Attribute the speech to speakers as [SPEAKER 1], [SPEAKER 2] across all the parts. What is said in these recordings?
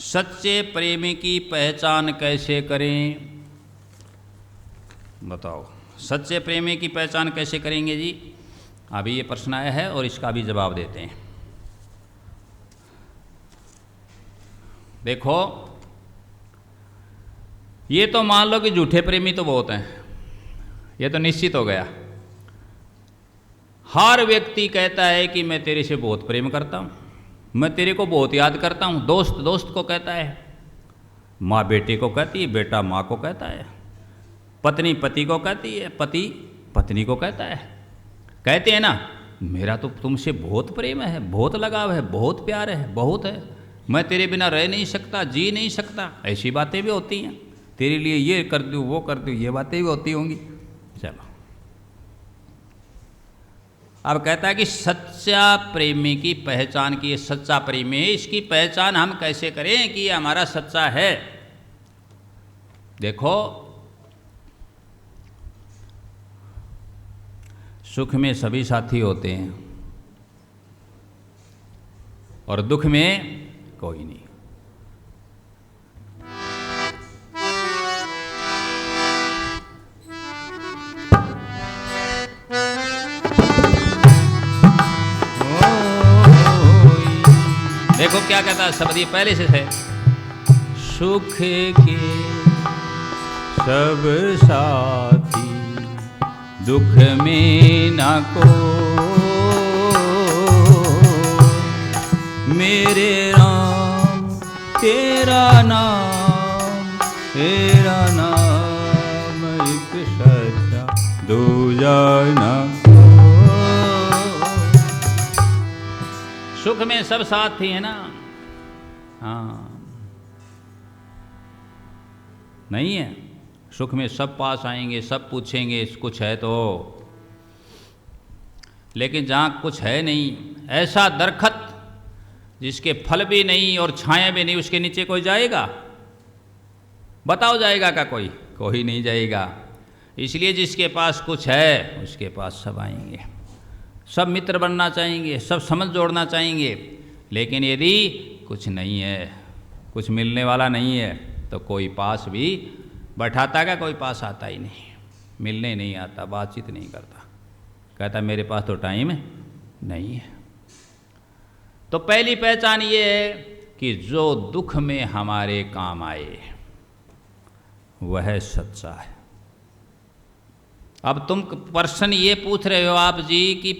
[SPEAKER 1] सच्चे प्रेमी की पहचान कैसे करें? बताओ, सच्चे प्रेमी की पहचान कैसे करेंगे जी? अभी ये प्रश्न आया है और इसका भी जवाब देते हैं। देखो, ये तो मान लो कि झूठे प्रेमी तो बहुत हैं, ये तो निश्चित हो गया। हर व्यक्ति कहता है कि मैं तेरे से बहुत प्रेम करता हूँ, मैं तेरे को बहुत याद करता हूँ। दोस्त दोस्त को कहता है, माँ बेटे को कहती है, बेटा माँ को कहता है, पत्नी पति को कहती है, पति पत्नी को कहता है। कहते हैं ना, मेरा तो तुमसे बहुत प्रेम है, बहुत लगाव है, बहुत प्यार है, बहुत है, मैं तेरे बिना रह नहीं सकता, जी नहीं सकता। ऐसी बातें भी होती हैं, तेरे लिए ये कर दूँ वो कर दूँ, ये बातें भी होती होंगी। चलो, अब कहता है कि सच्चा प्रेमी की पहचान की, सच्चा प्रेमी है, इसकी पहचान हम कैसे करें कि ये हमारा सच्चा है? देखो, सुख में सभी साथी होते हैं और दुख में कोई नहीं। देखो क्या कहता है शब्द, ये पहले से है। सुख के सब साथी, दुख में ना को, मेरे राम तेरा नाम एक सच्चा दूजा ना। सुख में सब साथी है ना? हाँ, नहीं है? सुख में सब पास आएंगे, सब पूछेंगे कुछ है तो, लेकिन जहाँ कुछ है नहीं, ऐसा दरखत जिसके फल भी नहीं और छाया भी नहीं, उसके नीचे कोई जाएगा? बताओ, जाएगा का कोई? कोई नहीं जाएगा। इसलिए जिसके पास कुछ है उसके पास सब आएंगे, सब मित्र बनना चाहेंगे, सब समझ जोड़ना चाहेंगे। लेकिन यदि कुछ नहीं है, कुछ मिलने वाला नहीं है, तो कोई पास भी बैठाता का, कोई पास आता ही नहीं, मिलने नहीं आता, बातचीत नहीं करता, कहता मेरे पास तो टाइम नहीं है। तो पहली पहचान ये है कि जो दुख में हमारे काम आए वह सच्चा है। अब तुम प्रश्न ये पूछ रहे हो आप जी कि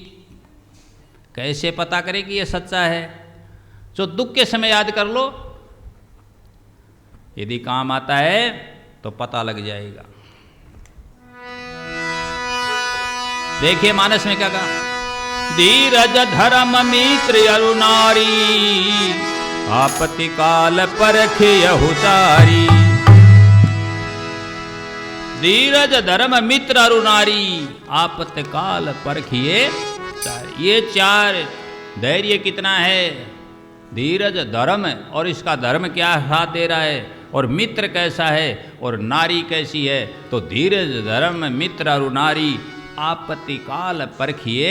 [SPEAKER 1] कैसे पता करें कि ये सच्चा है? जो दुख के समय याद कर लो, यदि काम आता है तो पता लग जाएगा। देखिए मानस में क्या कहा, धीरज धर्म मित्र अरुणारी, आपत्ति काल परखियहु चारी। धीरज धर्म मित्र अरुणारी, आपत्ति काल परखिए चारी। ये चार, धैर्य कितना है, धीरज धर्म, और इसका धर्म क्या साथ दे रहा है, और मित्र कैसा है, और नारी कैसी है। तो धीरज धर्म मित्र अरुणारी, आपत्ति काल परखिए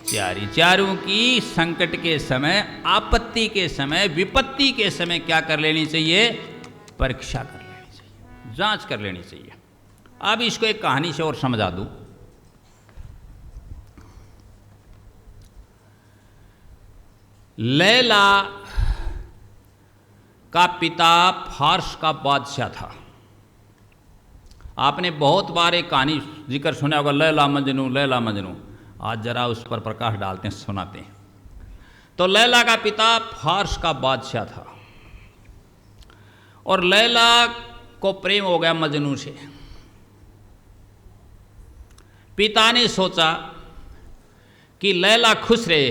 [SPEAKER 1] चारी। चारों की संकट के समय, आपत्ति के समय, विपत्ति के समय क्या कर लेनी चाहिए? परीक्षा कर लेनी चाहिए, जांच कर लेनी चाहिए। अब इसको एक कहानी से और समझा दूं। लैला का पिता फारस का बादशाह था। आपने बहुत बार एक कहानी जिक्र सुना होगा, लैला मजनू, लैला मजनू। आज जरा उस पर प्रकाश डालते हैं, सुनाते हैं। तो लैला का पिता फारस का बादशाह था और लैला को प्रेम हो गया मजनू से। पिता ने सोचा कि लैला खुश रहे,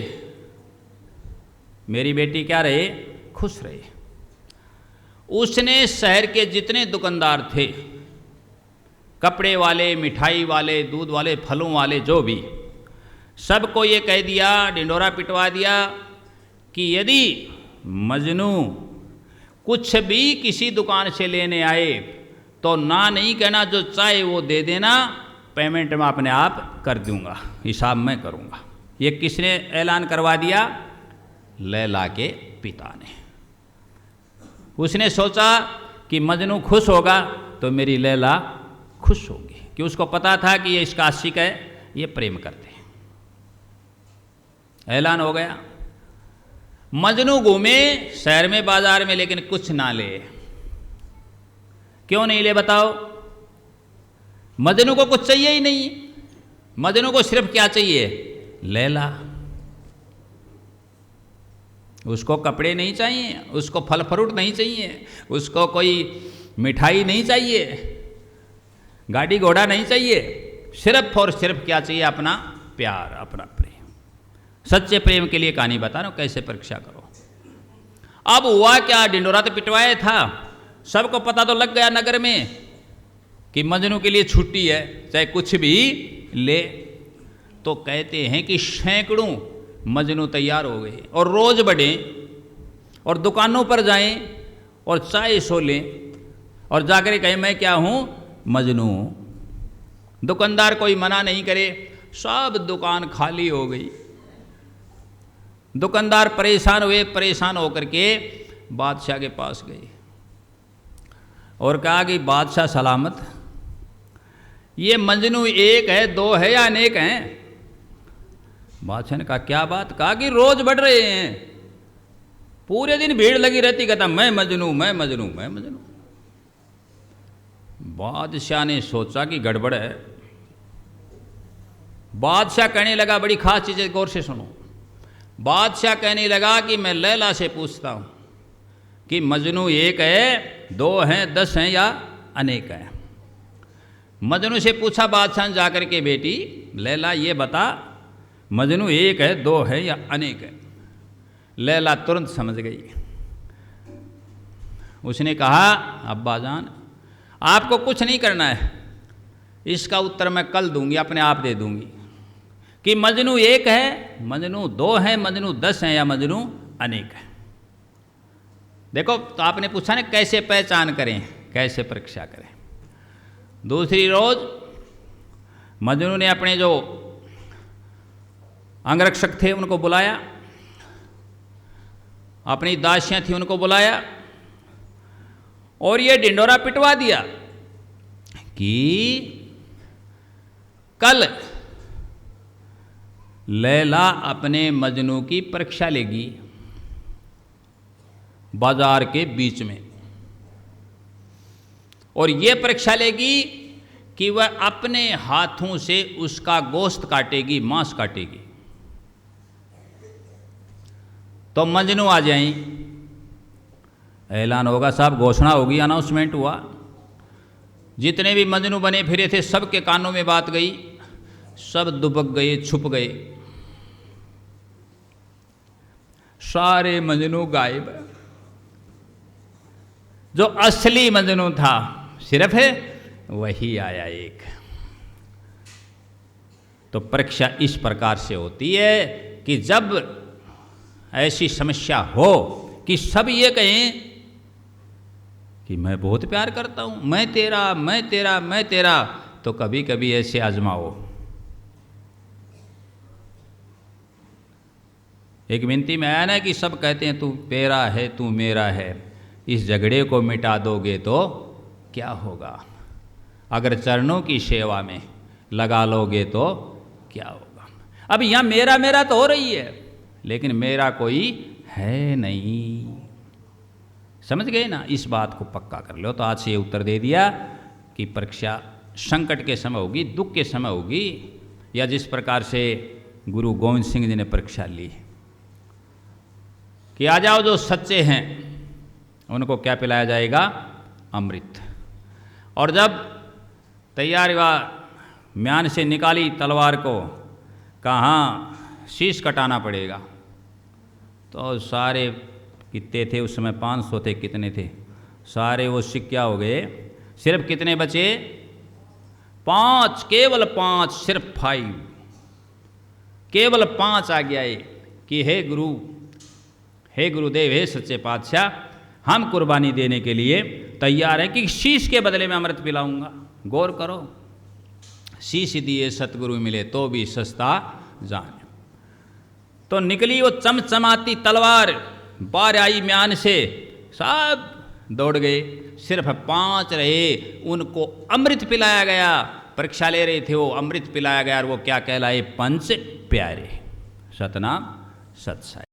[SPEAKER 1] मेरी बेटी क्या रहे? खुश रहे। उसने शहर के जितने दुकानदार थे, कपड़े वाले, मिठाई वाले, दूध वाले, फलों वाले, जो भी, सबको ये कह दिया, ढिंडोरा पिटवा दिया कि यदि मजनू कुछ भी किसी दुकान से लेने आए तो ना नहीं कहना, जो चाहे वो दे देना, पेमेंट मैं अपने आप कर दूंगा, हिसाब मैं करूंगा। ये किसने ऐलान करवा दिया? लैला के पिता ने। उसने सोचा कि मजनू खुश होगा तो मेरी लैला खुश होगी, कि उसको पता था कि ये इसका आशिक है, ये प्रेम करते हैं। ऐलान हो गया। मजनू घूमे शहर में बाजार में, लेकिन कुछ ना ले। क्यों नहीं ले बताओ? मजनू को कुछ चाहिए ही नहीं। मजनू को सिर्फ क्या चाहिए? लैला। उसको कपड़े नहीं चाहिए, उसको फल फ्रूट नहीं चाहिए, उसको कोई मिठाई नहीं चाहिए, गाड़ी घोड़ा नहीं चाहिए, सिर्फ और सिर्फ क्या चाहिए? अपना प्यार, अपना प्रेम। सच्चे प्रेम के लिए कहानी बता रहा हूं, कैसे परीक्षा करो। अब हुआ क्या? डिंडोरा तो पिटवाया था, सबको पता तो लग गया नगर में कि मजनू के लिए छुट्टी है, चाहे कुछ भी ले। तो कहते हैं कि सैकड़ों मजनू तैयार हो गए और रोज बढ़े और दुकानों पर जाएं और चाय सो लें और जाकर कहें मैं क्या हूं? मजनू। दुकानदार कोई मना नहीं करे, सब दुकान खाली हो गई। दुकानदार परेशान हुए, परेशान होकर के बादशाह के पास गए और कहा कि बादशाह सलामत, ये मजनू एक है, दो है या अनेक हैं? बादशाह ने कहा क्या बात? कहा कि रोज बढ़ रहे हैं, पूरे दिन भीड़ लगी रहती, कहता मैं मजनू, मैं मजनू, मैं मजनू। बादशाह ने सोचा कि गड़बड़ है। बादशाह कहने लगा, बड़ी खास चीज़ है, गौर से सुनो। बादशाह कहने लगा कि मैं लैला से पूछता हूं कि मजनू एक है, दो हैं, 10 हैं या अनेक हैं? मजनू से पूछा बादशाह ने जाकर के, बेटी लैला ये बता, मजनू एक है, दो है या अनेक है? लैला तुरंत समझ गई। उसने कहा अब्बाजान आपको कुछ नहीं करना है, इसका उत्तर मैं कल दूंगी, अपने आप दे दूंगी कि मजनू एक है, मजनू दो है, मजनू 10 है या मजनू अनेक है। देखो, तो आपने पूछा ना कैसे पहचान करें, कैसे परीक्षा करें। दूसरी रोज मजनू ने अपने जो अंगरक्षक थे उनको बुलाया, अपनी दासियां थी उनको बुलाया और ये डिंडोरा पिटवा दिया कि कल लैला अपने मजनू की परीक्षा लेगी बाजार के बीच में, और ये परीक्षा लेगी कि वह अपने हाथों से उसका गोश्त काटेगी, मांस काटेगी। तो मजनू आ जाएं, ऐलान होगा, साहब घोषणा होगी, अनाउंसमेंट हुआ। जितने भी मजनू बने फिरे थे सबके कानों में बात गई, सब दुबक गए, छुप गए, सारे मजनू गायब। जो असली मजनू था सिर्फ है वही आया एक। तो परीक्षा इस प्रकार से होती है कि जब ऐसी समस्या हो कि सब ये कहें कि मैं बहुत प्यार करता हूं, मैं तेरा, मैं तेरा, मैं तेरा, तो कभी कभी ऐसे आजमाओ। एक विनती में आया ना कि सब कहते हैं तू तेरा है, तू मेरा है, इस झगड़े को मिटा दोगे तो क्या होगा? अगर चरणों की सेवा में लगा लोगे तो क्या होगा? अब यहाँ मेरा मेरा तो हो रही है, लेकिन मेरा कोई है नहीं। समझ गए ना? इस बात को पक्का कर लो। तो आज से ये उत्तर दे दिया कि परीक्षा संकट के समय होगी, दुख के समय होगी, या जिस प्रकार से गुरु गोविंद सिंह जी ने परीक्षा ली कि आ जाओ जो सच्चे हैं उनको क्या पिलाया जाएगा? अमृत। और जब तैयार हुआ, म्यान से निकाली तलवार को, कहाँ शीश कटाना पड़ेगा, तो सारे कितने थे उस समय? 500 थे, कितने थे? सारे वो सिक्का हो गए। सिर्फ कितने बचे? 5, केवल 5, सिर्फ 5, केवल 5 आ गया कि हे गुरु, हे गुरुदेव, हे सच्चे पातशाह, हम कुर्बानी देने के लिए तैयार हैं कि शीश के बदले में अमृत पिलाऊंगा। गौर करो, शीश दिए सतगुरु मिले तो भी सस्ता जाने। तो निकली वो चमचमाती तलवार, बार आई म्यान से, सब दौड़ गए। सिर्फ 5 रहे, उनको अमृत पिलाया गया। परीक्षा ले रहे थे वो, अमृत पिलाया गया और वो क्या कहलाए? पंच प्यारे। सतनाम सत साई।